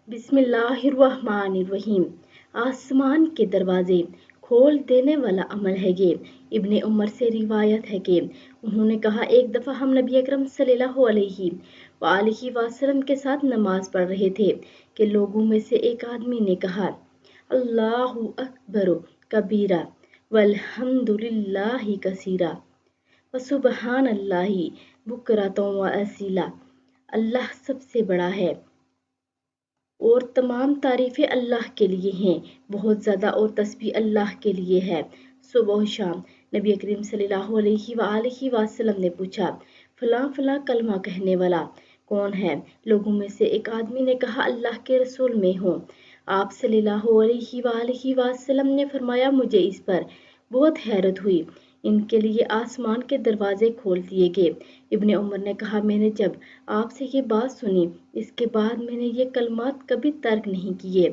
بسم اللہ الرحمن الرحیم۔ آسمان کے دروازے کھول دینے والا عمل ہے یہ۔ ابن عمر سے روایت ہے کہ انہوں نے کہا، ایک دفعہ ہم نبی اکرم صلی اللہ علیہ وآلہ وسلم کے ساتھ نماز پڑھ رہے تھے کہ لوگوں میں سے ایک آدمی نے کہا، اللہ اکبر کبیرہ والحمد للہ کثیرہ وسبحان اللہ بکرۃ واسیلہ۔ اللہ سب سے بڑا ہے اور تمام تعریفیں اللہ کے لیے ہیں، بہت زیادہ، اور تسبیح اللہ کے لیے ہے صبح و شام۔ نبی کریم صلی اللہ علیہ وآلہ وسلم نے پوچھا، فلاں فلاں کلمہ کہنے والا کون ہے؟ لوگوں میں سے ایک آدمی نے کہا، اللہ کے رسول میں ہوں۔ آپ صلی اللہ علیہ وآلہ وسلم نے فرمایا، مجھے اس پر بہت حیرت ہوئی، ان کے لیے آسمان کے دروازے کھول دیے گئے۔ ابن عمر نے کہا، میں نے جب آپ سے یہ بات سنی، اس کے بعد میں نے یہ کلمات کبھی ترک نہیں کیے۔